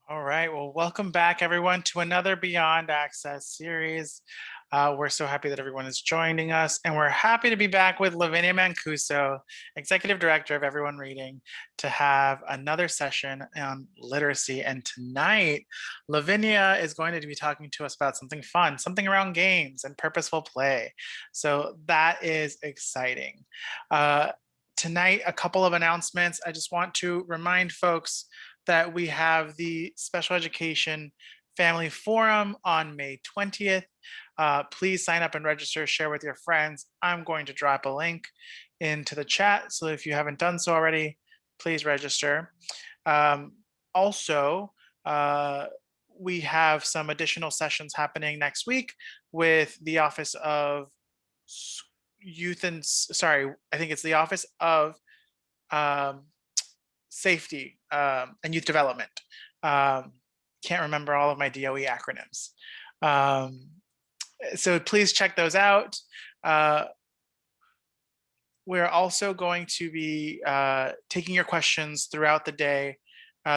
All right, well, welcome back everyone to another Beyond Access series. We're so happy that everyone is joining us, and we're happy to be back with Lavinia Mancuso, Executive Director of Everyone Reading, to have another session on literacy. And tonight, Lavinia is going to be talking to us about something fun, something around games and purposeful play. So that is exciting. Tonight, a couple of announcements. I just want to remind folks that we have the Special Education Family Forum on May 20th. Please sign up and register, share with your friends. I'm going to drop a link into the chat, so if you haven't done so already, please register. Also, we have some additional sessions happening next week with the Office of Youth and, sorry, I think it's the Office of Safety and Youth Development. Can't remember all of my DOE acronyms. So please check those out. We're also going to be taking your questions throughout the day,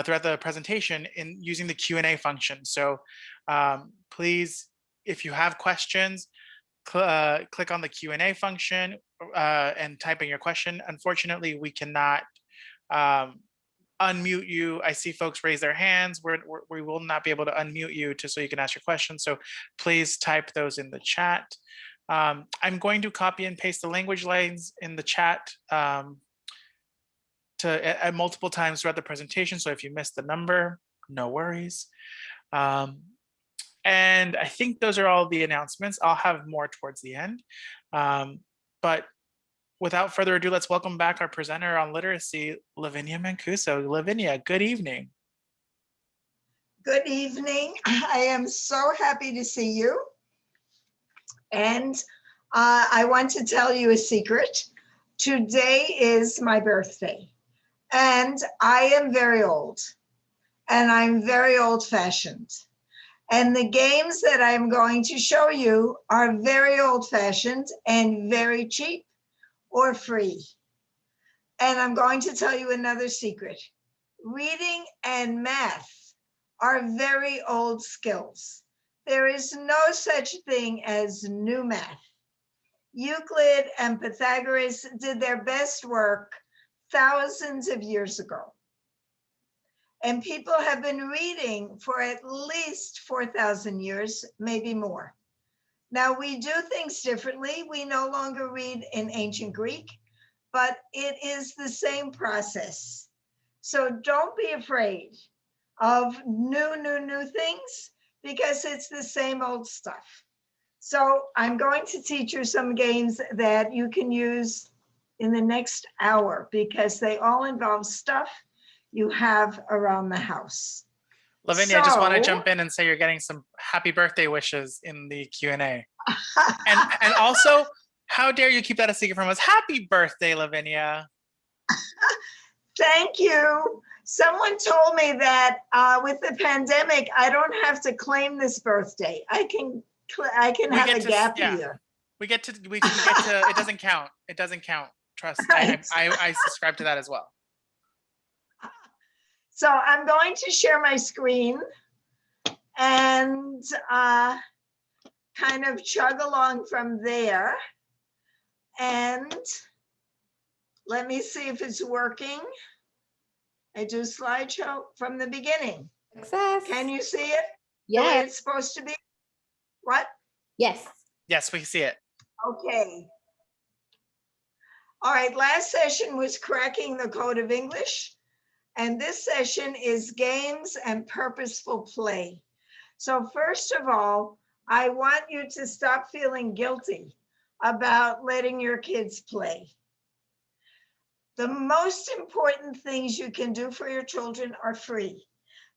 throughout the presentation, in using the Q&A function. So please, if you have questions, click on the Q&A function and type in your question. Unfortunately, we cannot unmute you. I see folks raise their hands. We will not be able to unmute you so you can ask your questions. So please type those in the chat. I'm going to copy and paste the language lines in the chat at multiple times throughout the presentation. So if you missed the number, no worries. And I think those are all the announcements. I'll have more towards the end. But without further ado, let's welcome back our presenter on literacy, Lavinia Mancuso. Lavinia, good evening. Good evening. I am so happy to see you. And I want to tell you a secret. Today is my birthday, and I am very old, and I'm very old-fashioned. And the games that I'm going to show you are very old-fashioned and very cheap or free. And I'm going to tell you another secret. Reading and math are very old skills. There is no such thing as new math. Euclid and Pythagoras did their best work thousands of years ago. And people have been reading for at least 4,000 years, maybe more. Now, we do things differently. We no longer read in ancient Greek, but it is the same process. So don't be afraid of new things, because it's the same old stuff. So I'm going to teach you some games that you can use in the next hour, because they all involve stuff you have around the house. Lavinia, I just want to jump in and say you're getting some happy birthday wishes in the Q&A. and also, how dare you keep that a secret from us? Happy birthday, Lavinia. Thank you. Someone told me that with the pandemic, I don't have to claim this birthday. I can have a gap year. We can get to, it doesn't count. It doesn't count. Trust, right. I subscribe to that as well. So I'm going to share my screen and kind of chug along from there. And let me see if it's working. I do slideshow from the beginning. Success. Can you see it? Yeah. The way it's supposed to be? What? Yes. Yes, we see it. Okay. All right, last session was cracking the code of English. And this session is games and purposeful play. So first of all, I want you to stop feeling guilty about letting your kids play. The most important things you can do for your children are free.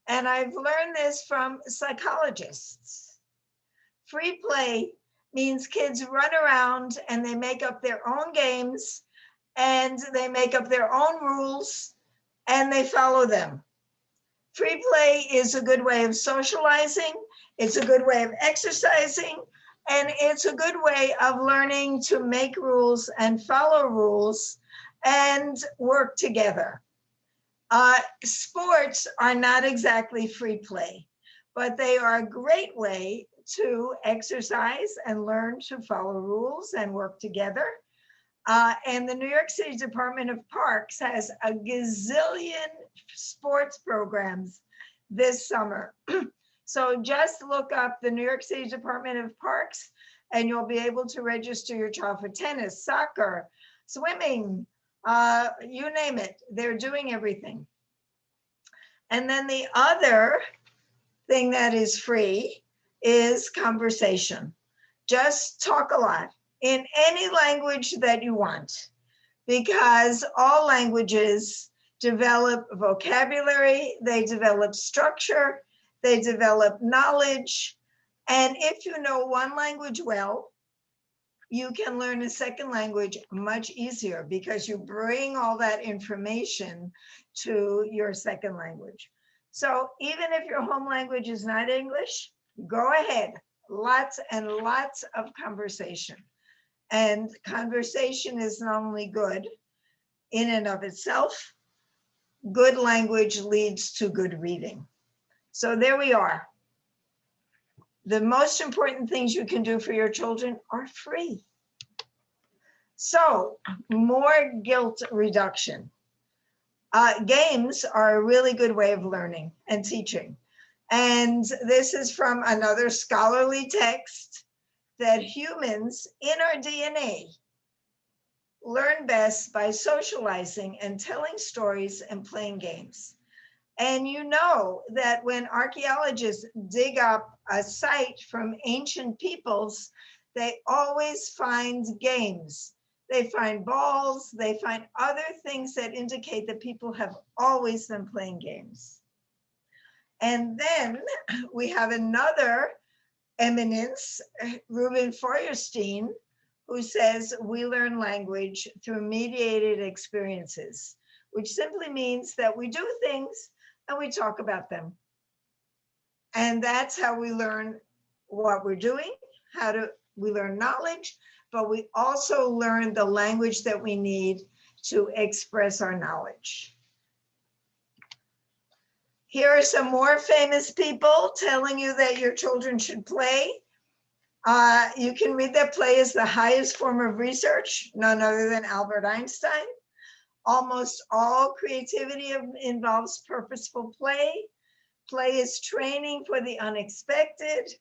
And I've learned this from psychologists. Free play means kids run around and they make up their own games and they make up their own rules and they follow them. Free play is a good way of socializing. It's a good way of exercising. And it's a good way of learning to make rules and follow rules and work together. Sports are not exactly free play, but they are a great way to exercise and learn to follow rules and work together. And the New York City Department of Parks has a gazillion sports programs this summer. So just look up the New York City Department of Parks and you'll be able to register your child for tennis, soccer, swimming, you name it. They're doing everything. And then the other thing that is free is conversation. Just talk a lot in any language that you want, because all languages develop vocabulary, they develop structure, they develop knowledge. And if you know one language well, you can learn a second language much easier because you bring all that information to your second language. So even if your home language is not English, go ahead. Lots and lots of conversation. And conversation is not only good in and of itself, good language leads to good reading. So there we are. The most important things you can do for your children are free. So more guilt reduction. Games are a really good way of learning and teaching. And this is from another scholarly text, that humans in our DNA learn best by socializing and telling stories and playing games. And you know that when archaeologists dig up a site from ancient peoples, they always find games. They find balls, they find other things that indicate that people have always been playing games. And then we have another eminence, Ruben Feuerstein, who says we learn language through mediated experiences, which simply means that we do things and we talk about them. And that's how we learn what we're doing, we learn knowledge, but we also learn the language that we need to express our knowledge. Here are some more famous people telling you that your children should play. You can read that play is the highest form of research, none other than Albert Einstein. Almost all creativity involves purposeful play. Play is training for the unexpected.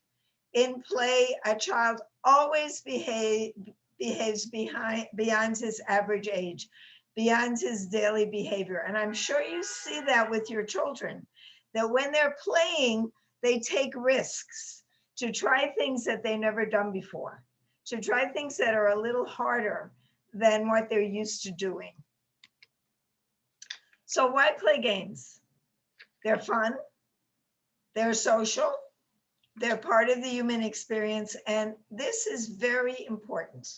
In play, a child always behaves beyond his average age, beyond his daily behavior. And I'm sure you see that with your children, that when they're playing, they take risks to try things that they've never done before, to try things that are a little harder than what they're used to doing. So why play games? They're fun, they're social, they're part of the human experience, and this is very important.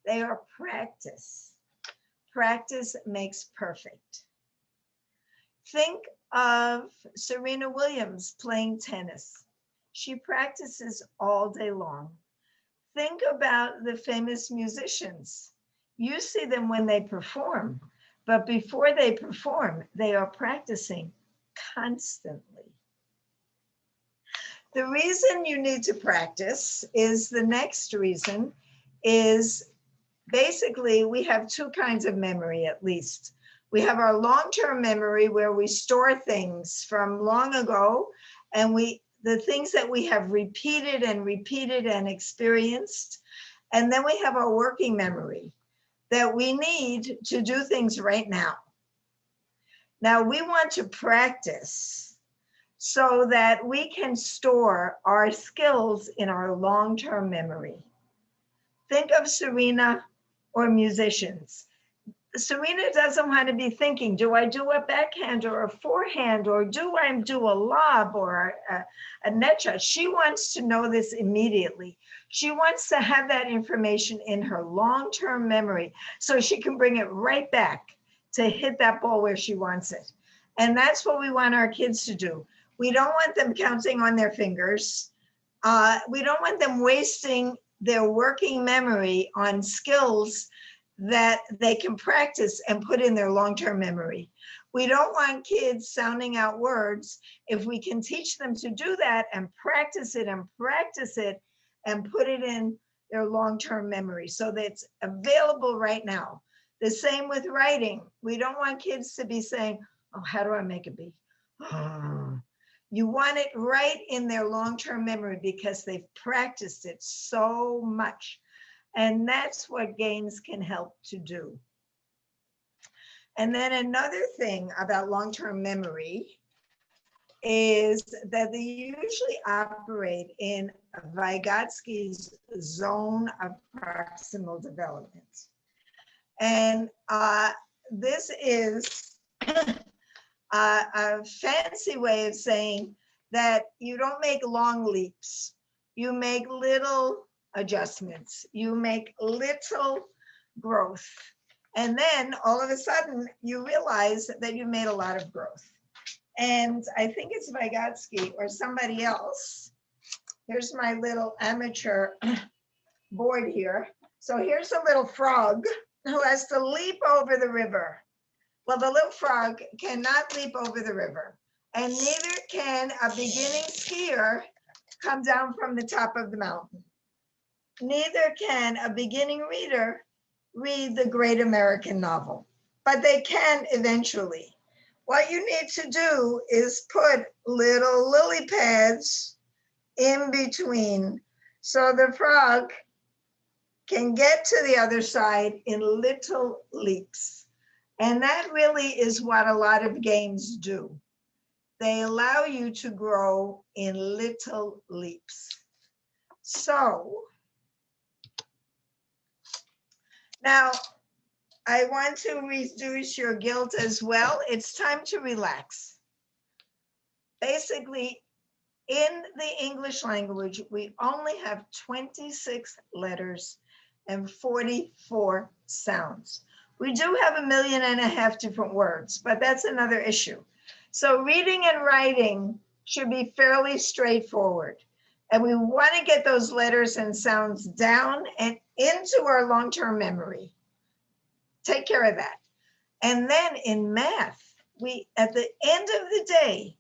They are practice. Practice makes perfect. Think of Serena Williams playing tennis. She practices all day long. Think about the famous musicians. You see them when they perform, but before they perform, they are practicing constantly. The reason you need to practice is the next reason is basically we have two kinds of memory at least. We have our long-term memory where we store things from long ago and the things that we have repeated and experienced. And then we have our working memory that we need to do things right now. Now we want to practice so that we can store our skills in our long-term memory. Think of Serena or musicians. Serena doesn't want to be thinking, do I do a backhand or a forehand, or do I do a lob or a net shot? She wants to know this immediately. She wants to have that information in her long-term memory so she can bring it right back to hit that ball where she wants it. And that's what we want our kids to do. We don't want them counting on their fingers. We don't want them wasting their working memory on skills that they can practice and put in their long-term memory. We don't want kids sounding out words. If we can teach them to do that and practice it and put it in their long-term memory so that it's available right now. The same with writing. We don't want kids to be saying, oh, how do I make a B? You want it right in their long-term memory because they've practiced it so much. And that's what games can help to do. And then another thing about long-term memory is that they usually operate in Vygotsky's zone of proximal development. And this is a fancy way of saying that you don't make long leaps. You make little adjustments. You make little growth. And then all of a sudden you realize that you made a lot of growth. And I think it's Vygotsky or somebody else. Here's my little amateur board here. So here's a little frog who has to leap over the river. Well, the little frog cannot leap over the river, and neither can a beginning skier come down from the top of the mountain. Neither can a beginning reader read the great American novel, but they can eventually. What you need to do is put little lily pads in between so the frog can get to the other side in little leaps. And that really is what a lot of games do. They allow you to grow in little leaps. So now I want to reduce your guilt as well. It's time to relax. Basically, in the English language, we only have 26 letters and 44 sounds. We do have 1.5 million different words, but that's another issue. So reading and writing should be fairly straightforward. And we want to get those letters and sounds down and into our long-term memory. Take care of that. And then in math, we, at the end of the day,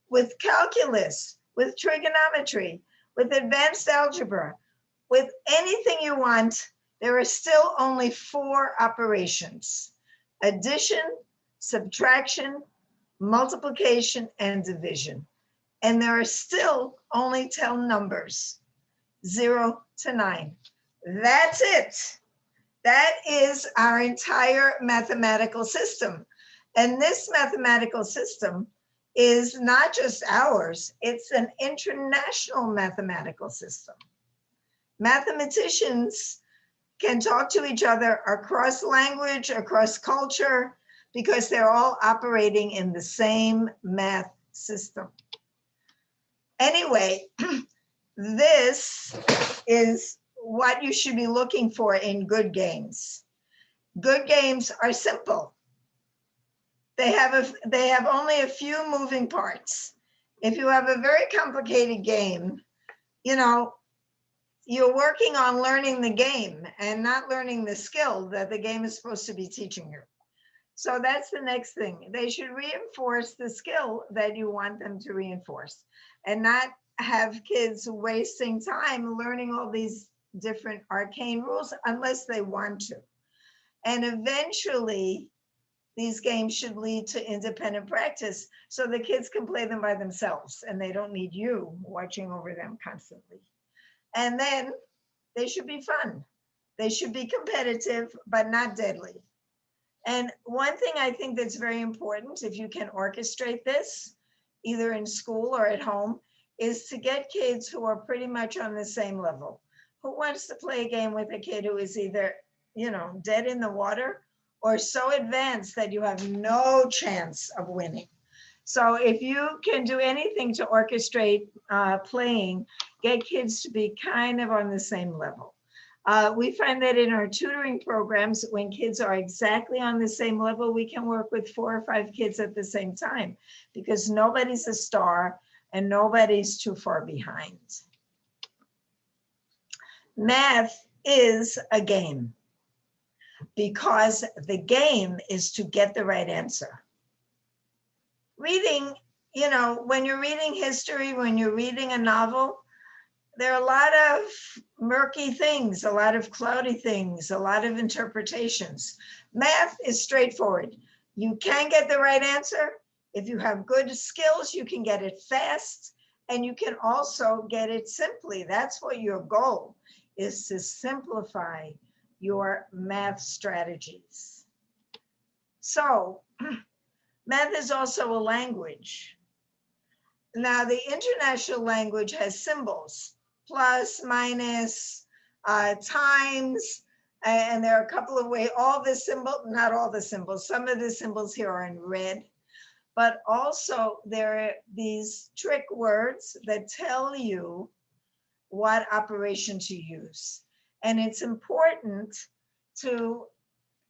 with calculus, with trigonometry, with advanced algebra, with anything you want, there are still only 4 operations: addition, subtraction, multiplication, and division. And there are still only 10 numbers, 0 to 9. That's it. That is our entire mathematical system. And this mathematical system is not just ours, it's an international mathematical system. Mathematicians can talk to each other across language, across culture, because they're all operating in the same math system. Anyway, this is what you should be looking for in good games. Good games are simple. They have only a few moving parts. If you have a very complicated game, you know, you're working on learning the game and not learning the skill that the game is supposed to be teaching you. So that's the next thing. They should reinforce the skill that you want them to reinforce and not have kids wasting time learning all these different arcane rules unless they want to. And eventually, these games should lead to independent practice so the kids can play them by themselves and they don't need you watching over them constantly. And then they should be fun. They should be competitive, but not deadly. And one thing I think that's very important, if you can orchestrate this, either in school or at home, is to get kids who are pretty much on the same level. Who wants to play a game with a kid who is either, you know, dead in the water or so advanced that you have no chance of winning? So if you can do anything to orchestrate playing, get kids to be kind of on the same level. We find that in our tutoring programs, when kids are exactly on the same level, we can work with 4 or 5 kids at the same time because nobody's a star and nobody's too far behind. Math is a game because the game is to get the right answer. reading, you know, when you're reading history, when you're reading a novel, there are a lot of murky things, a lot of cloudy things, a lot of interpretations. Math is straightforward. You can get the right answer. If you have good skills, you can get it fast, and you can also get it simply. That's what your goal is, to simplify your math strategies. So math is also a language. Now, the international language has symbols, plus, minus, times, and there are a couple of ways, all the symbols, not all the symbols, some of the symbols here are in red, but also there are these trick words that tell you what operation to use. And it's important to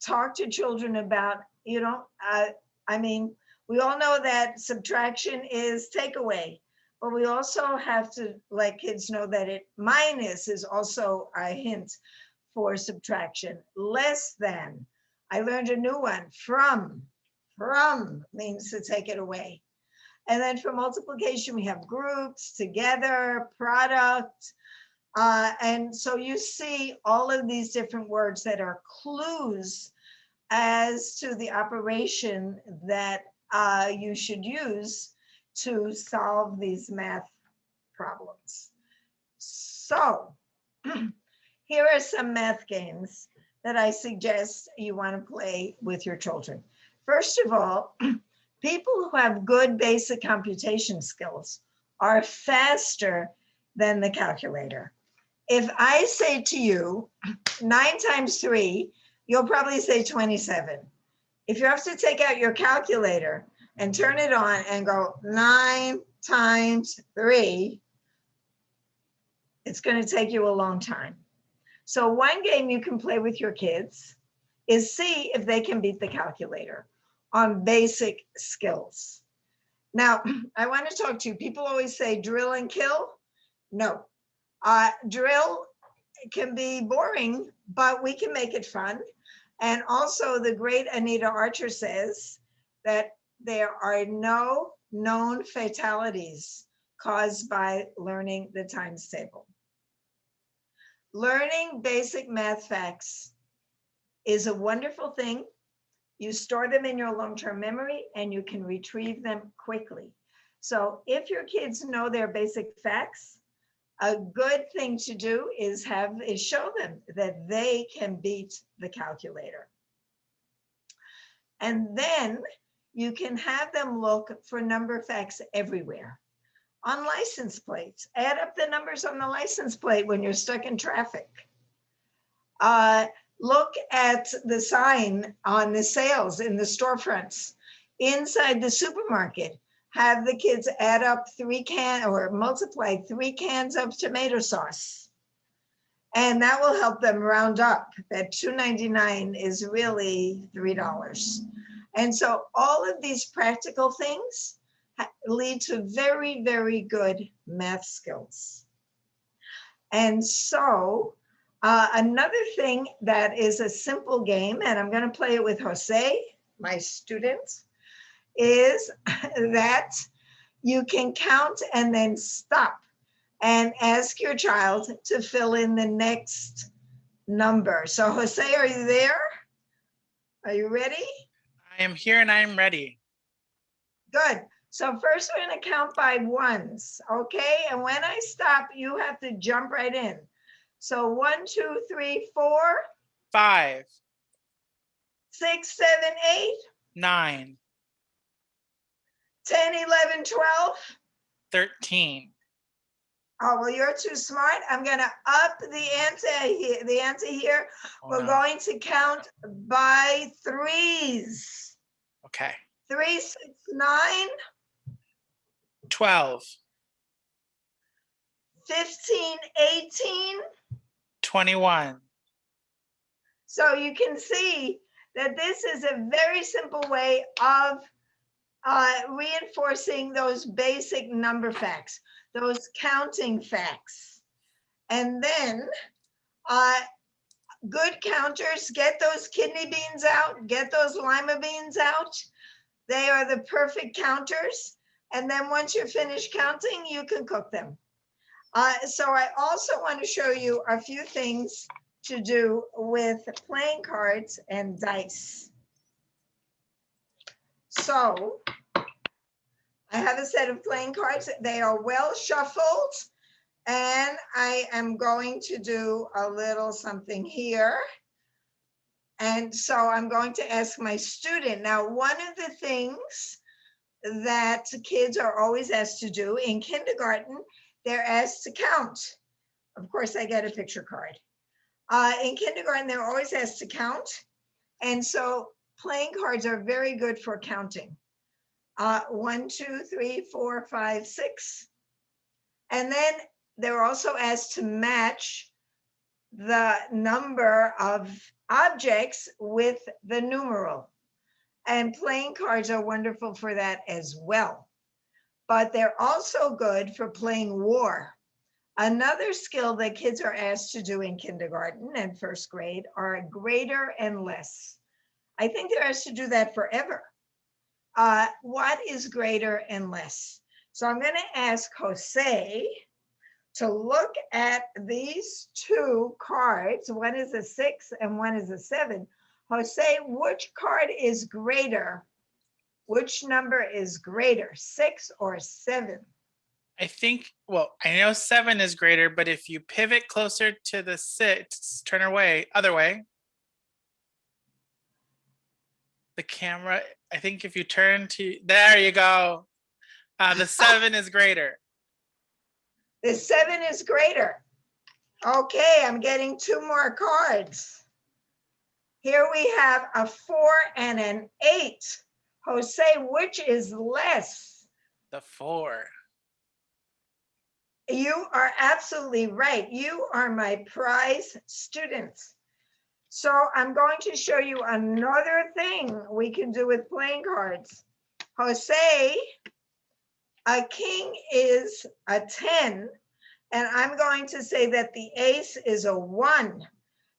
talk to children about, you know, I mean, we all know that subtraction is takeaway, but we also have to let kids know that minus is also a hint for subtraction. Less than, I learned a new one, from means to take it away. And then for multiplication, we have groups, together, product. And so you see all of these different words that are clues as to the operation that you should use to solve these math problems. So here are some math games that I suggest you want to play with your children. First of all, people who have good basic computation skills are faster than the calculator. If I say to you 9 times 3, you'll probably say 27. If you have to take out your calculator and turn it on and go 9 times 3, it's going to take you a long time. So one game you can play with your kids is see if they can beat the calculator on basic skills. Now, I want to talk to you. People always say drill and kill. No. Drill can be boring, but we can make it fun. And also the great Anita Archer says that there are no known fatalities caused by learning the times table. Learning basic math facts is a wonderful thing. You store them in your long-term memory and you can retrieve them quickly. So if your kids know their basic facts, a good thing to do is show them that they can beat the calculator. And then you can have them look for number facts everywhere. On license plates, add up the numbers on the license plate when you're stuck in traffic. Look at the sign on the sales in the storefronts. Inside the supermarket, have the kids add up 3 cans or multiply 3 cans of tomato sauce. And that will help them round up that $2.99 is really $3. And so all of these practical things lead to very, very good math skills. And so another thing that is a simple game, and I'm going to play it with Jose, my student, is that you can count and then stop and ask your child to fill in the next number. So Jose, are you there? Are you ready? I am here and I am ready. Good. So first we're going to count by ones, okay? And when I stop, you have to jump right in. So 1, 2, 3, 4. 5. 6, 7, 8. 9. 10, 11, 12. 13. Oh, well, you're too smart. I'm going to up the ante here. Oh, We're no. going to count by threes. Okay. 3, 6, 9. 12. 15, 18. 21. So you can see that this is a very simple way of reinforcing those basic number facts, those counting facts. And then good counters, get those kidney beans out, get those lima beans out. They are the perfect counters. And then once you're finished counting, you can cook them. So I also want to show you a few things to do with playing cards and dice. So I have a set of playing cards. They are well shuffled. And I am going to do a little something here. And so I'm going to ask my student. Now, one of the things that kids are always asked to do in kindergarten, they're asked to count. Of course, I get a picture card. In kindergarten, they're always asked to count. And so playing cards are very good for counting. 1, 2, 3, 4, 5, 6. And then they're also asked to match the number of objects with the numeral. And playing cards are wonderful for that as well. But they're also good for playing war. Another skill that kids are asked to do in kindergarten and first grade are greater and less. I think they're asked to do that forever. What is greater and less? So I'm going to ask Jose to look at these two cards. One is a 6 and one is a 7. Jose, which card is greater? Which number is greater, 6 or 7? I think, well, I know 7 is greater, but if you pivot closer to the 6, turn away, other way. The camera, I think if you turn to, there you go. The 7 is greater. The 7 is greater. Okay, I'm getting 2 more cards. Here we have a 4 and an 8. Jose, which is less? The 4. You are absolutely right. You are my prize student. So I'm going to show you another thing we can do with playing cards. Jose, a king is a 10, and I'm going to say that the ace is a 1.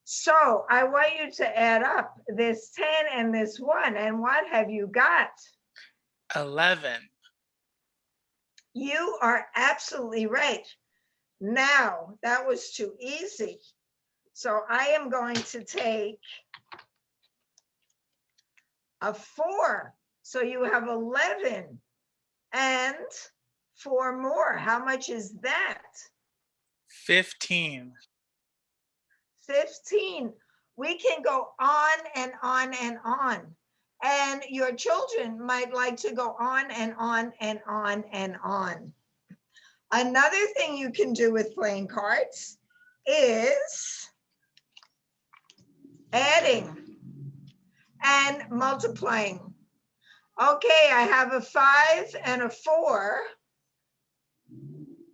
So I want you to add up this 10 and this 1, and what have you got? 11. You are absolutely right. Now, that was too easy. So I am going to take a 4. So you have 11 and 4 more. How much is that? 15. 15. We can go on and on and on. And your children might like to go on and on and on and on. Another thing you can do with playing cards is adding and multiplying. Okay, I have a 5 and a 4.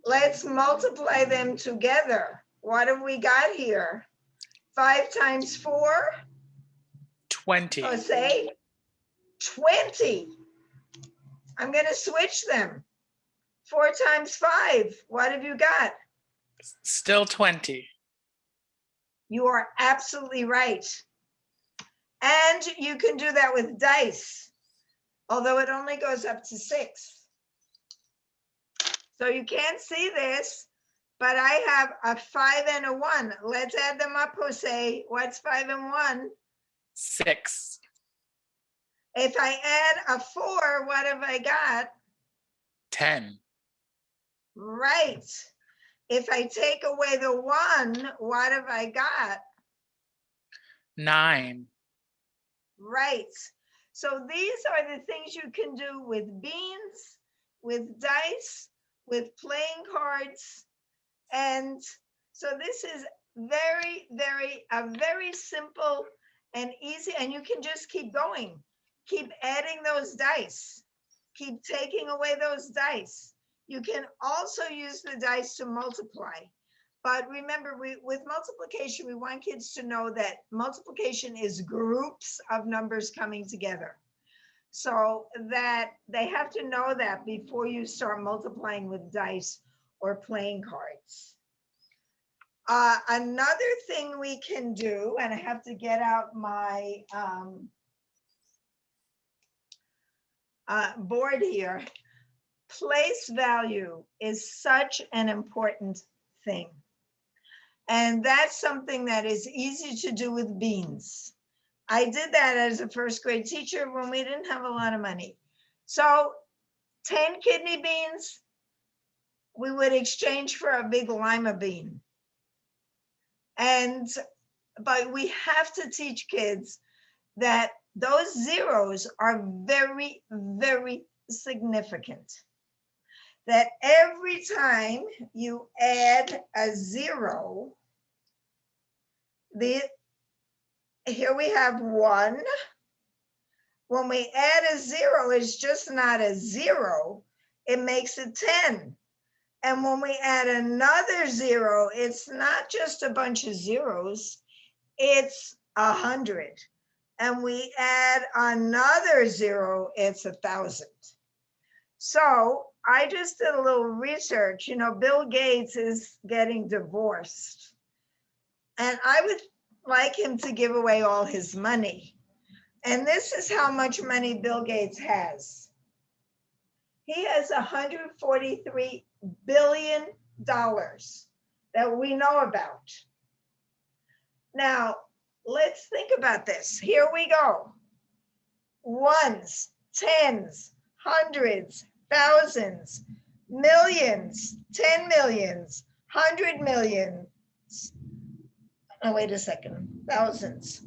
Let's multiply them together. What have we got here? 5 times 4? 20. Jose, 20. I'm going to switch them. 4 times 5. What have you got? Still 20. You are absolutely right. And you can do that with dice, although it only goes up to 6. So you can't see this, but I have a 5 and a 1. Let's add them up, Jose. What's 5 and 1? 6. If I add a 4, what have I got? 10. Right. If I take away the 1, what have I got? 9. Right. So these are the things you can do with beans, with dice, with playing cards. And so this is a very simple and easy, and you can just keep going. Keep adding those dice. Keep taking away those dice. You can also use the dice to multiply. But remember, with multiplication, we want kids to know that multiplication is groups of numbers coming together. So that they have to know that before you start multiplying with dice or playing cards. Another thing we can do, and I have to get out my board here, place value is such an important thing. And that's something that is easy to do with beans. I did that as a first grade teacher when we didn't have a lot of money. So 10 kidney beans, we would exchange for a big lima bean. But we have to teach kids that those zeros are very, very significant. That every time you add a zero, here we have 1. When we add a 0, it's just not a 0, it makes it 10. And when we add another 0, it's not just a bunch of zeros, it's 100. And we add another 0, it's 1,000. So I just did a little research. You know, Bill Gates is getting divorced. And I would like him to give away all his money. And this is how much money Bill Gates has. He has $143 billion that we know about. Now, let's think about this. Here we go. Ones, tens, hundreds, thousands, millions, 10 millions, 100 millions. Oh, wait a second. Thousands,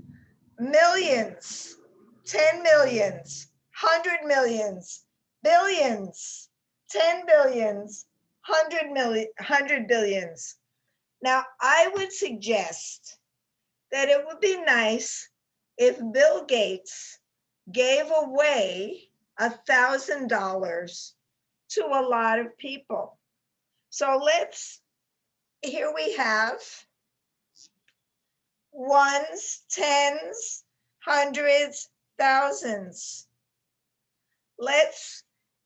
millions, 10 millions, 100 millions, billions, 10 billions, 100 billions. Now, I would suggest that it would be nice if Bill Gates gave away $1,000 to a lot of people. So here we have ones, tens, hundreds, thousands. Let's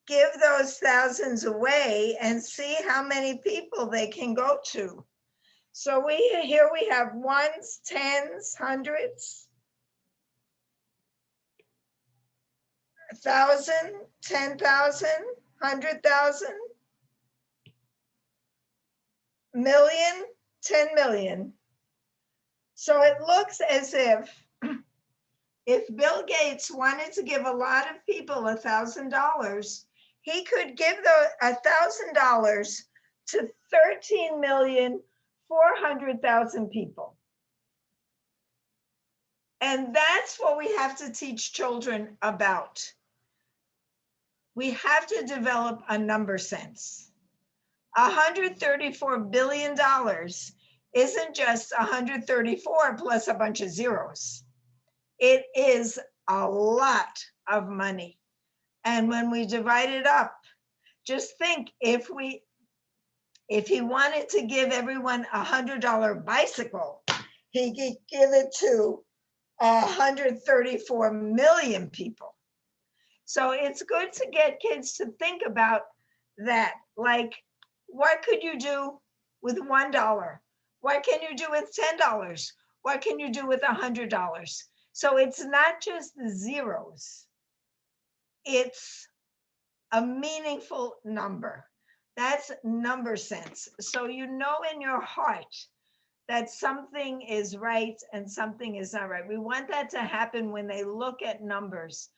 give those thousands away and see how many people they can go to. So here we have ones, tens, hundreds, 1,000, 10,000, 100,000, million, 10 million. So it looks as if Bill Gates wanted to give a lot of people $1,000, he could give $1,000 to 13,400,000 people. And that's what we have to teach children about. We have to develop a number sense. $134 billion isn't just 134 plus a bunch of zeros. It is a lot of money. And when we divide it up, just think if he wanted to give everyone a $100 bicycle, he could give it to 134 million people. So it's good to get kids to think about that. Like, what could you do with $1? What can you do with $10? What can you do with $100? So it's not just the zeros. It's a meaningful number. That's number sense. So you know in your heart that something is right and something is not right. We want that to happen when they look at numbers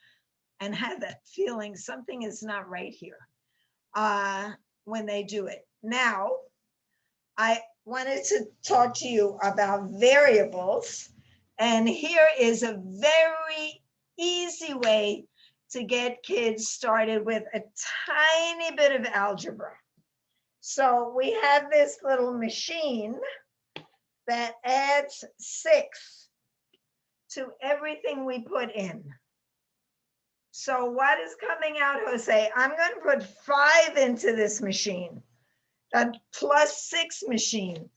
and have that feeling something is not right here when they do it. Now, I wanted to talk to you about variables. And here is a very easy way to get kids started with a tiny bit of algebra. So we have this little machine that adds 6 to everything we put in. So what is coming out, Jose? I'm going to put 5 into this machine, a +6 machine.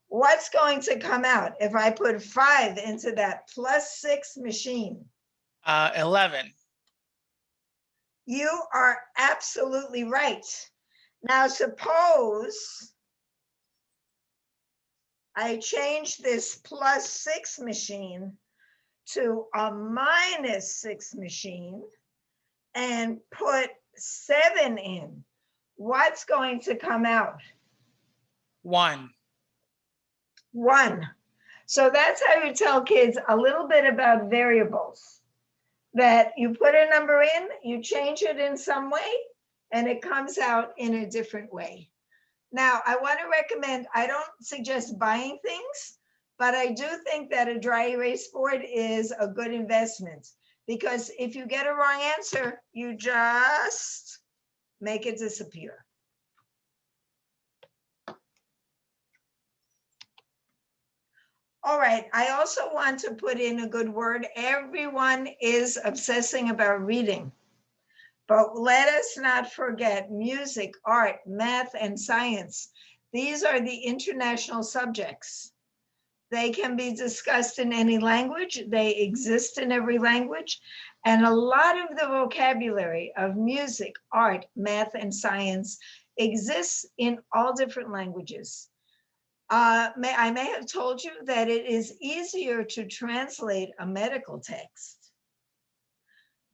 What's going to come out if I put 5 into that +6 machine? 11. You are absolutely right. Now suppose I change this +6 machine to a -6 machine. and put 7 in, what's going to come out? 1. 1. So that's how you tell kids a little bit about variables. That you put a number in, you change it in some way, and it comes out in a different way. Now, I want to recommend, I don't suggest buying things, but I do think that a dry erase board is a good investment, because if you get a wrong answer, you just make it disappear. All right, I also want to put in a good word. Everyone is obsessing about reading, but let us not forget music, art, math, and science. These are the international subjects. They can be discussed in any language. They exist in every language. And a lot of the vocabulary of music, art, math, and science exists in all different languages. I may have told you that it is easier to translate a medical text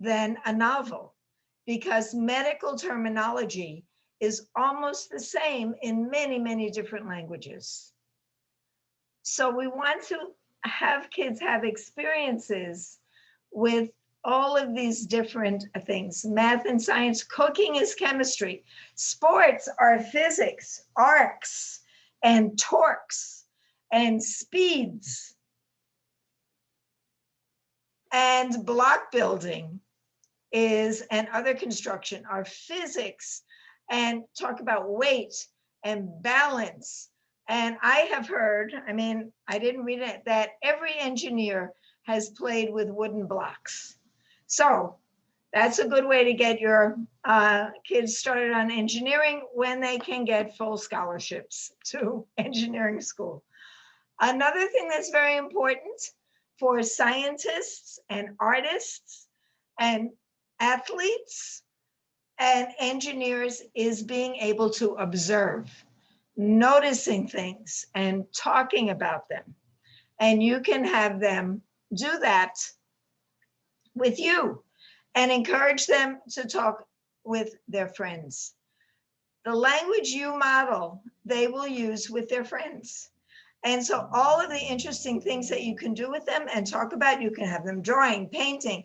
than a novel, because medical terminology is almost the same in many, many different languages. So we want to have kids have experiences with all of these different things. Math and science, cooking is chemistry, sports are physics, arcs and torques and speeds, and block building is, and other construction are physics, and talk about weight and balance. And I have heard, I mean, I didn't read it, that every engineer has played with wooden blocks. So that's a good way to get your kids started on engineering when they can get full scholarships to engineering school. Another thing that's very important for scientists and artists and athletes and engineers is being able to observe, noticing things and talking about them. And you can have them do that with you and encourage them to talk with their friends. The language you model, they will use with their friends. And so all of the interesting things that you can do with them and talk about, you can have them drawing, painting,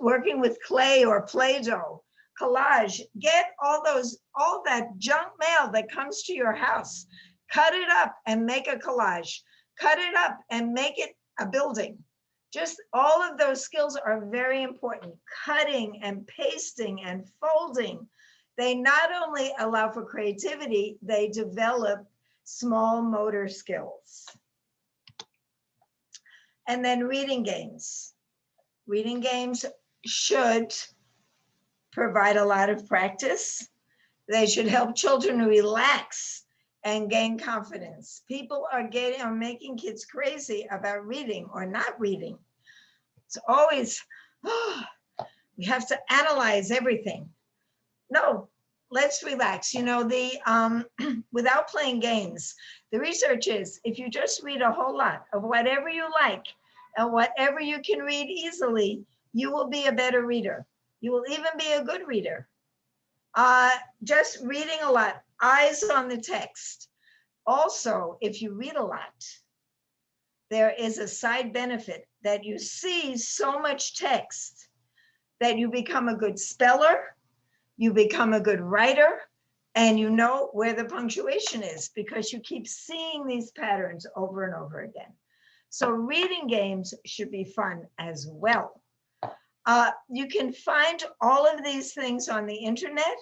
working with clay or Play-Doh, collage. Get all that junk mail that comes to your house, cut it up and make a collage, cut it up and make it a building. Just all of those skills are very important. Cutting and pasting and folding. They not only allow for creativity, they develop small motor skills. And then reading games. Reading games should provide a lot of practice. They should help children relax and gain confidence. People are making kids crazy about reading or not reading. It's always, we have to analyze everything. No, let's relax. You know, without playing games, the research is if you just read a whole lot of whatever you like and whatever you can read easily, you will be a better reader. You will even be a good reader. Just reading a lot, eyes on the text. Also, if you read a lot, there is a side benefit that you see so much text that you become a good speller, you become a good writer, and you know where the punctuation is because you keep seeing these patterns over and over again. So reading games should be fun as well. You can find all of these things on the internet.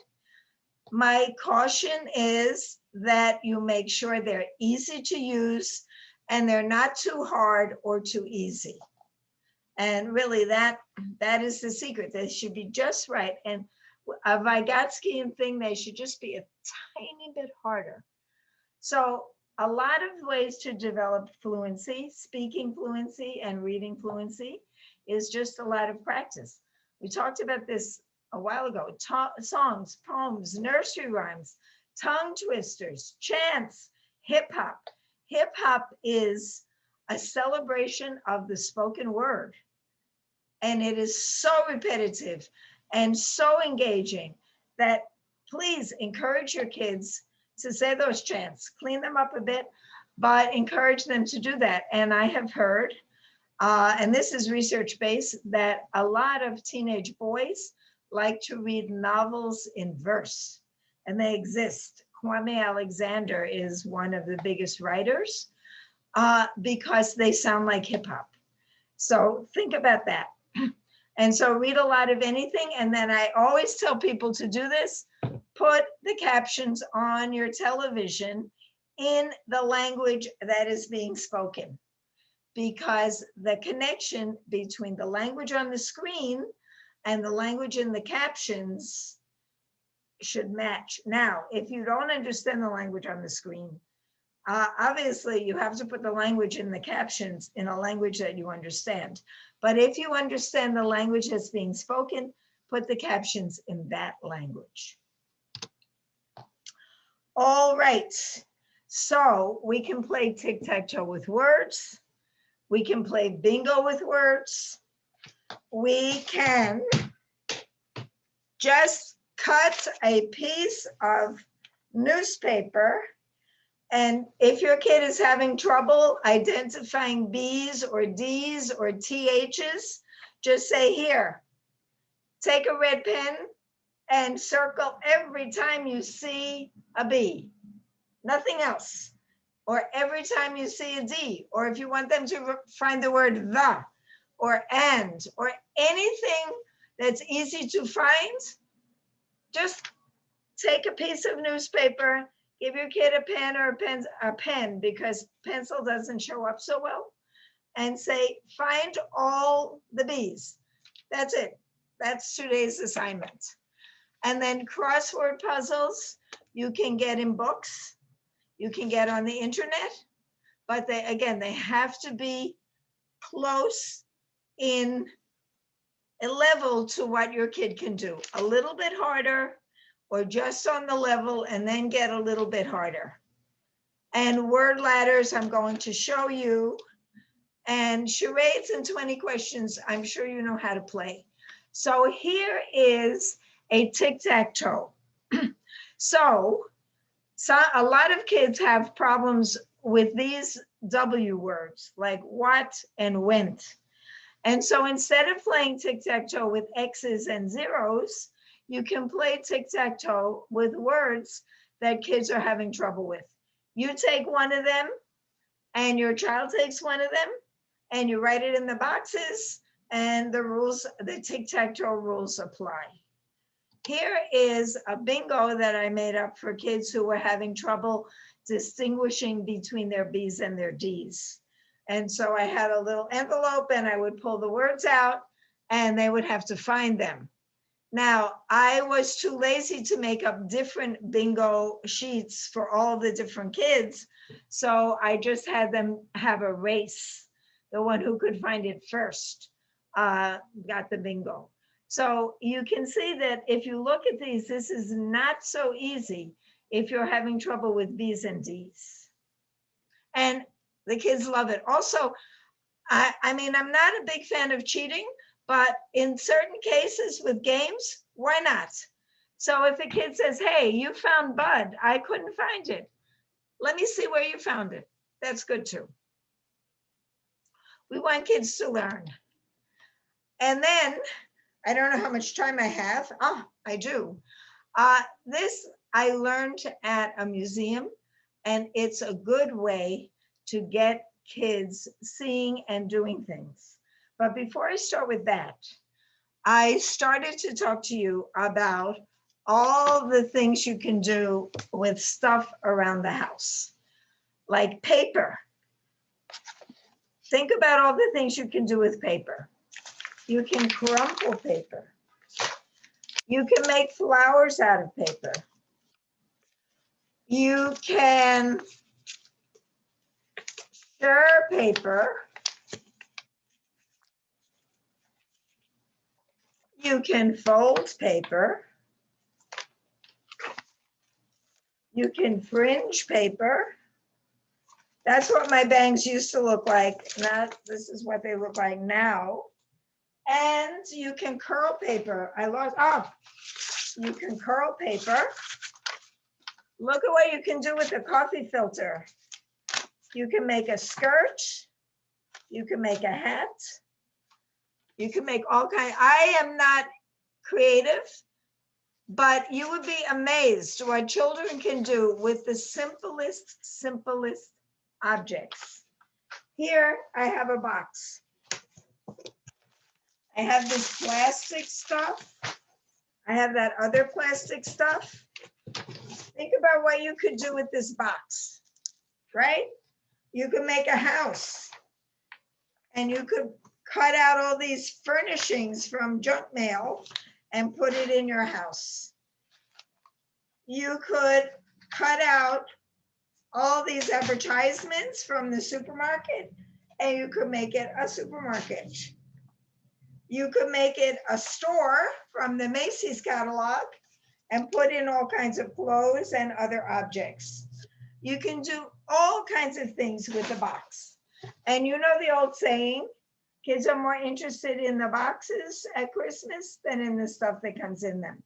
My caution is that you make sure they're easy to use and they're not too hard or too easy. And really that is the secret. They should be just right. And a Vygotskian thing, they should just be a tiny bit harder. So a lot of ways to develop fluency, speaking fluency and reading fluency is just a lot of practice. We talked about this a while ago, songs, poems, nursery rhymes, tongue twisters, chants, hip hop. Hip hop is a celebration of the spoken word. And it is so repetitive. and so engaging that please encourage your kids to say those chants, clean them up a bit, but encourage them to do that. And I have heard, and this is research-based, that a lot of teenage boys like to read novels in verse, and they exist. Kwame Alexander is one of the biggest writers because they sound like hip hop. So think about that. And so read a lot of anything. And then I always tell people to do this, put the captions on your television in the language that is being spoken, because the connection between the language on the screen and the language in the captions should match. Now, if you don't understand the language on the screen, obviously you have to put the language in the captions in a language that you understand. But if you understand the language that's being spoken, put the captions in that language. All right, so we can play tic-tac-toe with words. We can play bingo with words. We can just cut a piece of newspaper, and if your kid is having trouble identifying B's or D's or TH's, just say, here, take a red pen and circle every time you see a B, nothing else. Or every time you see a D, or if you want them to find the word the, or and, or anything that's easy to find, just take a piece of newspaper, give your kid a pen or a pen because pencil doesn't show up so well, and say, find all the B's. That's it. That's today's assignment. And then crossword puzzles, you can get in books, you can get on the internet, but they have to be close in a level to what your kid can do. A little bit harder, or just on the level, and then get a little bit harder. And word ladders, I'm going to show you. And charades and 20 questions, I'm sure you know how to play. So here is a tic-tac-toe. So a lot of kids have problems with these W words, like what and went. And so instead of playing tic-tac-toe with X's and zeros, you can play tic-tac-toe with words that kids are having trouble with. You take one of them, and your child takes one of them, and you write it in the boxes, and the rules, the tic-tac-toe rules apply. Here is a bingo that I made up for kids who were having trouble distinguishing between their B's and their D's. And so I had a little envelope, and I would pull the words out, and they would have to find them. Now, I was too lazy to make up different bingo sheets for all the different kids. So I just had them have a race. The one who could find it first got the bingo. So you can see that if you look at these, this is not so easy if you're having trouble with B's and D's. And the kids love it. Also, I mean, I'm not a big fan of cheating, but in certain cases with games, why not? So if a kid says, hey, you found Bud, I couldn't find it. Let me see where you found it. That's good too. We want kids to learn. And then, I don't know how much time I have. Oh, I do. This I learned at a museum, and it's a good way to get kids seeing and doing things. But before I start with that, I started to talk to you about all the things you can do with stuff around the house, like paper. Think about all the things you can do with paper. You can crumple paper. You can make flowers out of paper. You can stir paper. You can fold paper. You can fringe paper. That's what my bangs used to look like. This is what they look like now. And you can curl paper. You can curl paper. Look at what you can do with the coffee filter. You can make a skirt. You can make a hat. You can make all kinds. I am not creative, but you would be amazed what children can do with the simplest objects. Here I have a box. I have this plastic stuff. I have that other plastic stuff. Think about what you could do with this box, right? You could make a house, and you could cut out all these furnishings from junk mail and put it in your house. You could cut out all these advertisements from the supermarket, and you could make it a supermarket. You could make it a store from the Macy's catalog and put in all kinds of clothes and other objects. You can do all kinds of things with the box. And you know the old saying, kids are more interested in the boxes at Christmas than in the stuff that comes in them.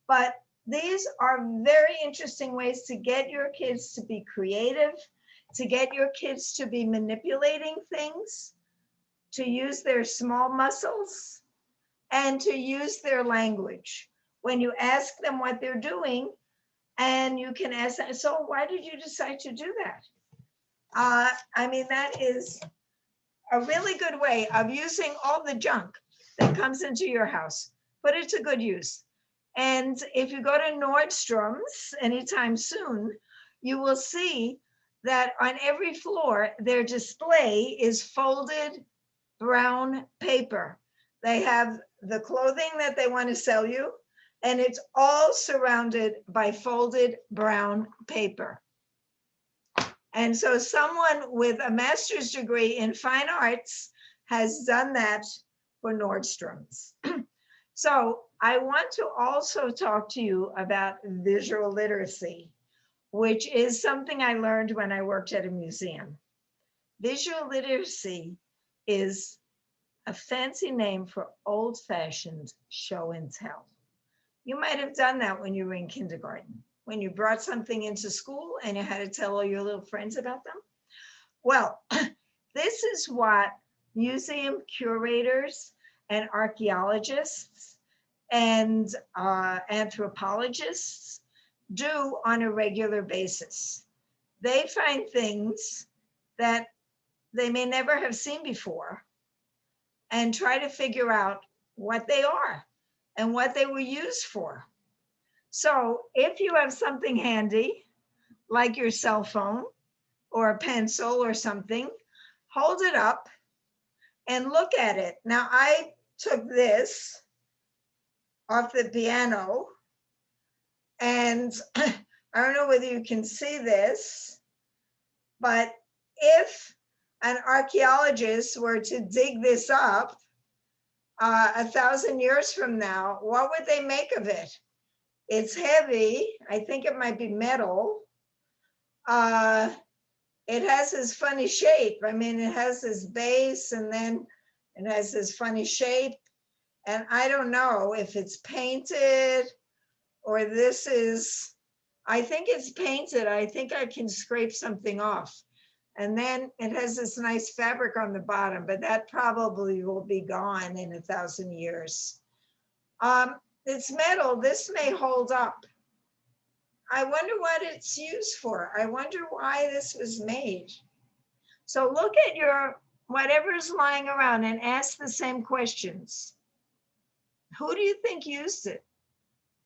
But these are very interesting ways to get your kids to be creative, to get your kids to be manipulating things, to use their small muscles, and to use their language. When you ask them what they're doing, and you can ask them, so why did you decide to do that? I mean, that is a really good way of using all the junk that comes into your house. Put it to good use. And if you go to Nordstrom's anytime soon, you will see that on every floor, their display is folded brown paper. They have the clothing that they want to sell you, and it's all surrounded by folded brown paper. And so someone with a master's degree in fine arts has done that for Nordstrom's. So I want to also talk to you about visual literacy, which is something I learned when I worked at a museum. Visual literacy is a fancy name for old-fashioned show and tell. You might have done that when you were in kindergarten, when you brought something into school and you had to tell all your little friends about them. Well, this is what museum curators and archaeologists and anthropologists do on a regular basis. They find things that they may never have seen before and try to figure out what they are and what they were used for. So if you have something handy, like your cell phone or a pencil or something, hold it up and look at it. Now, I took this off the piano, and I don't know whether you can see this, but if an archaeologist were to dig this up 1,000 years from now, what would they make of it? It's heavy. I think it might be metal. It has this funny shape. I mean, it has this base and then it has this funny shape. And I don't know if it's painted or this is, I think it's painted. I think I can scrape something off. And then it has this nice fabric on the bottom, but that probably will be gone in 1,000 years. It's metal. This may hold up. I wonder what it's used for. I wonder why this was made. So look at your whatever's lying around and ask the same questions. Who do you think used it?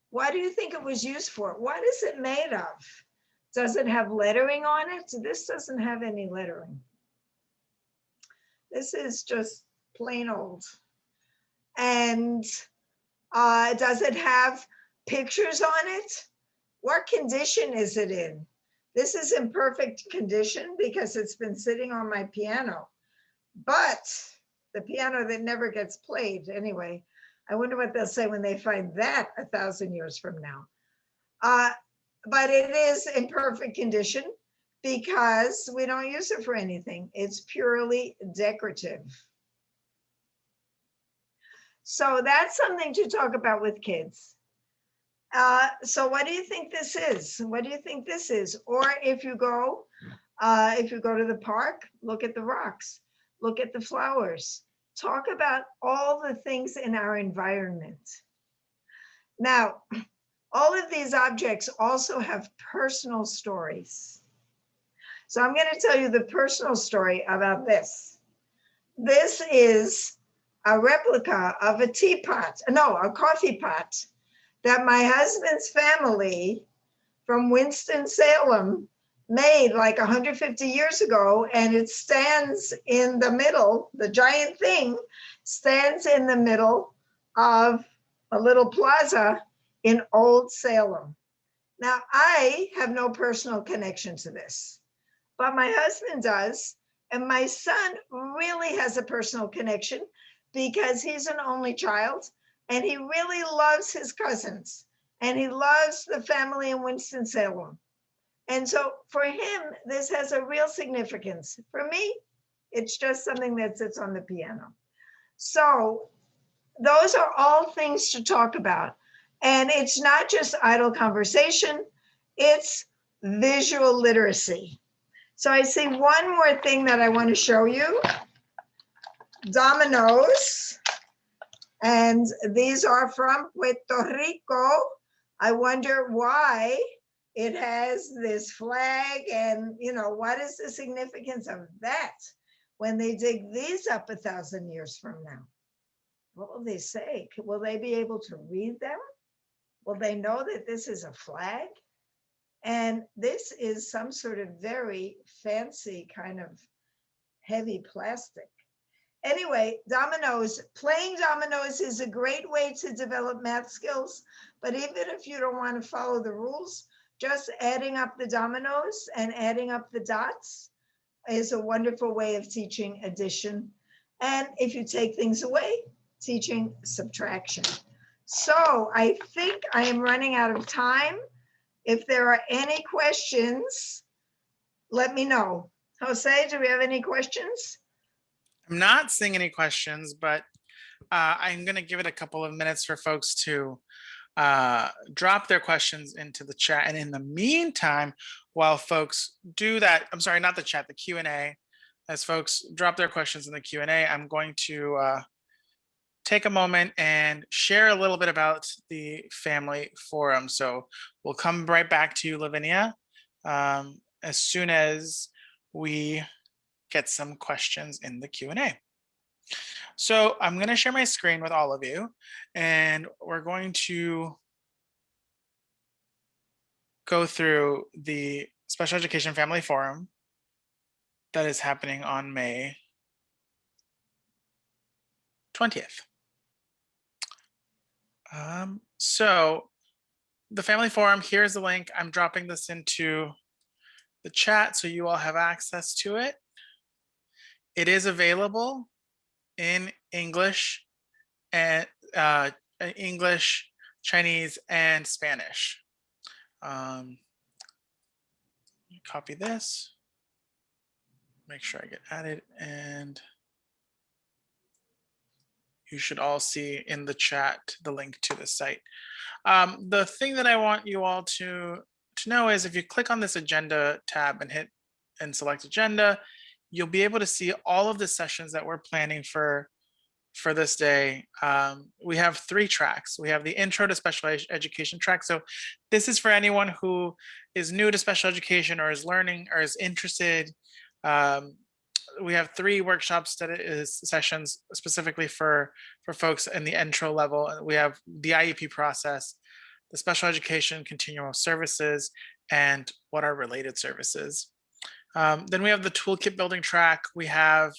What do you think it was used for? What is it made of? Does it have lettering on it? This doesn't have any lettering. This is just plain old. And does it have pictures on it? What condition is it in? This is in perfect condition because it's been sitting on my piano, but the piano that never gets played anyway. I wonder what they'll say when they find that 1,000 years from now. But it is in perfect condition because we don't use it for anything. It's purely decorative. So that's something to talk about with kids. So what do you think this is? What do you think this is? Or if you go to the park, look at the rocks, look at the flowers, talk about all the things in our environment. Now, all of these objects also have personal stories. So I'm going to tell you the personal story about this. This is a replica of a a coffee pot that my husband's family from Winston-Salem made like 150 years ago, and it stands in the middle, the giant thing stands in the middle of a little plaza in Old Salem. Now, I have no personal connection to this, but my husband does, and my son really has a personal connection because he's an only child and he really loves his cousins and he loves the family in Winston-Salem. And so for him, this has a real significance. For me, it's just something that sits on the piano. So those are all things to talk about. And it's not just idle conversation, it's visual literacy. So I see one more thing that I want to show you. Dominoes. And these are from Puerto Rico. I wonder why it has this flag and, what is the significance of that when they dig these up 1,000 years from now? What will they say? Will they be able to read them? Will they know that this is a flag? And this is some sort of very fancy kind of heavy plastic. Anyway, dominoes, playing dominoes is a great way to develop math skills, but even if you don't want to follow the rules, just adding up the dominoes and adding up the dots is a wonderful way of teaching addition. And if you take things away, teaching subtraction. So I think I am running out of time. If there are any questions, let me know. Jose, do we have any questions? I'm not seeing any questions, but I'm going to give it a couple of minutes for folks to drop their questions into the chat. And in the meantime, while folks do that, I'm sorry, not the chat, the Q&A, as folks drop their questions in the Q&A, I'm going to take a moment and share a little bit about the family forum. So we'll come right back to you, Lavinia, as soon as we get some questions in the Q&A. So I'm going to share my screen with all of you, and we're going to go through the Special Education Family Forum that is happening on May 20th. So the Family Forum, here's the link. I'm dropping this into the chat so you all have access to it. It is available in English and English, Chinese, and Spanish. Copy this, make sure I get added, and you should all see in the chat the link to the site. The thing that I want you all to know is if you click on this agenda tab and hit and select agenda, you'll be able to see all of the sessions that we're planning for this day. We have 3 tracks. We have the intro to special education track. So this is for anyone who is new to special education or is learning or is interested. We have 3 workshops that is sessions specifically for folks in the intro level. We have the IEP process, the special education continuum of services, and what are related services. Then we have the toolkit building track. We have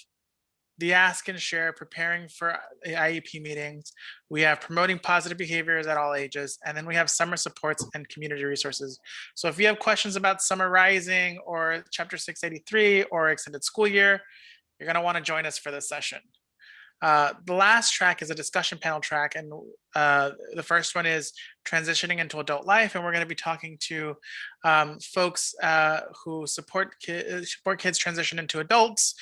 the ask and share, preparing for IEP meetings. We have promoting positive behaviors at all ages. And then we have summer supports and community resources. So if you have questions about Summer Rising or Chapter 683 or extended school year, you're going to want to join us for this session. The last track is a discussion panel track, and the first one is transitioning into adult life, and we're going to be talking to folks who support kids transition into adults,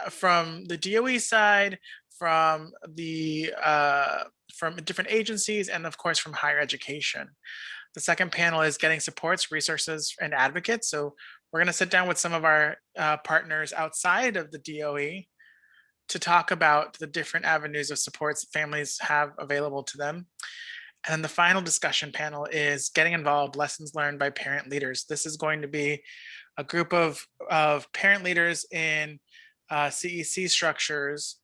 from the DOE side, from from different agencies and of course from higher education. The second panel is getting supports, resources, and advocates. So we're going to sit down with some of our partners outside of the DOE to talk about the different avenues of supports families have available to them. And the final discussion panel is getting involved, lessons learned by parent leaders. This is going to be a group of parent leaders in CEC structures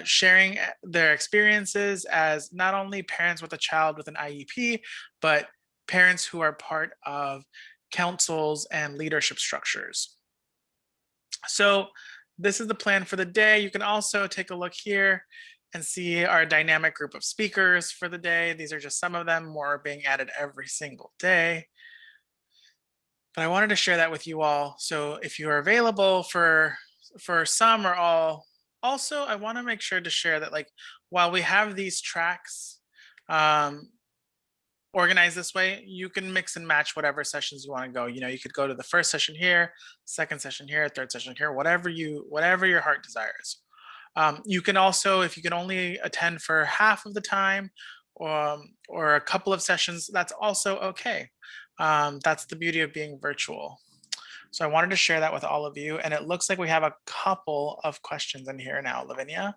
sharing their experiences as not only parents with a child with an IEP, but parents who are part of councils and leadership structures. So this is the plan for the day. You can also take a look here and see our dynamic group of speakers for the day. These are just some of them, more are being added every single day. But I wanted to share that with you all. So if you are available for some or all, also I want to make sure to share that like while we have these tracks organized this way, you can mix and match whatever sessions you want to go. You know, you could go to the first session here, second session here, third session here, whatever your heart desires. You can also, if you can only attend for half of the time or a couple of sessions, that's also okay. That's the beauty of being virtual. So I wanted to share that with all of you. And it looks like we have a couple of questions in here now, Lavinia.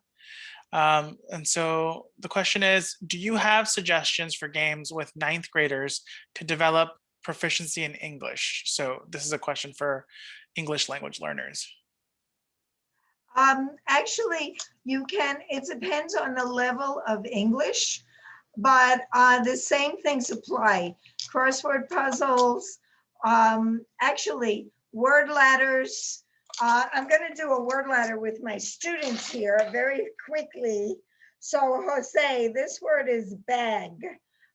And so the question is, do you have suggestions for games with ninth graders to develop proficiency in English? So this is a question for English language learners. Actually, you can, it depends on the level of English, but the same things apply. Crossword puzzles, actually, word ladders. I'm going to do a word ladder with my students here very quickly. So Jose, this word is bag.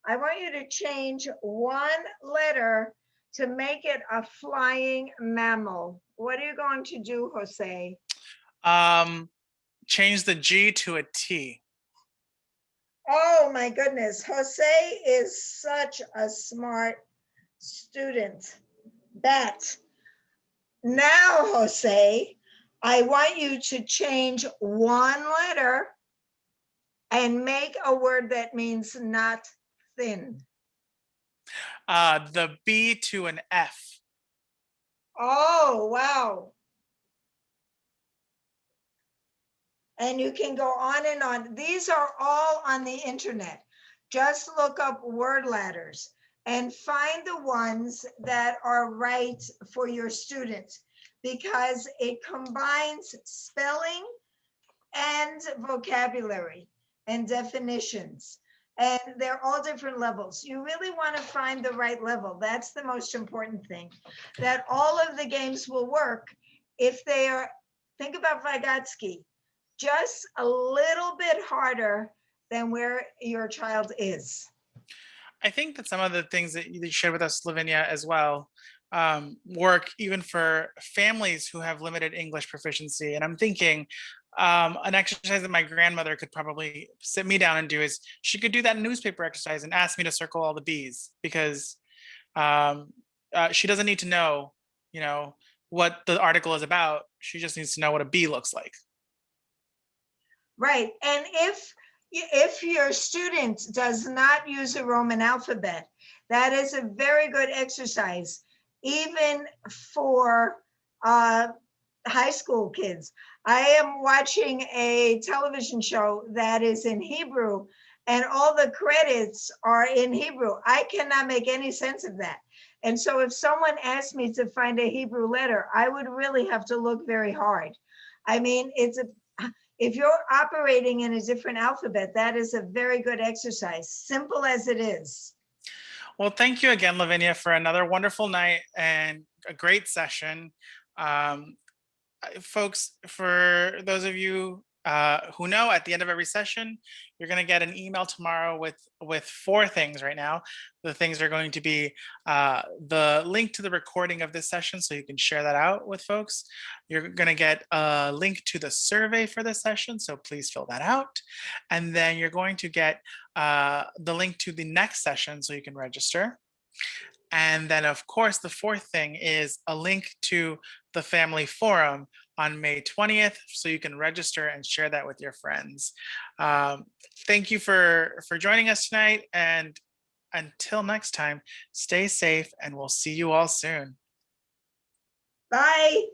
I want you to change one letter to make it a flying mammal. What are you going to do, Jose? Change the G to a T. Oh my goodness, Jose is such a smart student. Bat. Now, Jose, I want you to change one letter and make a word that means not thin. The B to an F. Oh, wow. And you can go on and on. These are all on the internet. Just look up word ladders and find the ones that are right for your students because it combines spelling and vocabulary and definitions. And they're all different levels. You really want to find the right level. That's the most important thing. That all of the games will work if they are, think about Vygotsky, just a little bit harder than where your child is. I think that some of the things that you shared with us, Lavinia, as well, work even for families who have limited English proficiency. And I'm thinking an exercise that my grandmother could probably sit me down and do is she could do that newspaper exercise and ask me to circle all the B's because she doesn't need to know, you know, what the article is about. She just needs to know what a B looks like. Right. And if your student does not use a Roman alphabet, that is a very good exercise, even for high school kids. I am watching a television show that is in Hebrew, and all the credits are in Hebrew. I cannot make any sense of that. And so if someone asked me to find a Hebrew letter, I would really have to look very hard. I mean, if you're operating in a different alphabet, that is a very good exercise, simple as it is. Well, thank you again, Lavinia, for another wonderful night and a great session. Folks, for those of you who know, at the end of every session, you're going to get an email tomorrow with 4 things right now. The things are going to be the link to the recording of this session, so you can share that out with folks. You're going to get a link to the survey for this session, so please fill that out. And then you're going to get the link to the next session, so you can register. And then, of course, the 4th thing is a link to the family forum on May 20th, so you can register and share that with your friends. Thank you for joining us tonight, and until next time, stay safe and we'll see you all soon. Bye.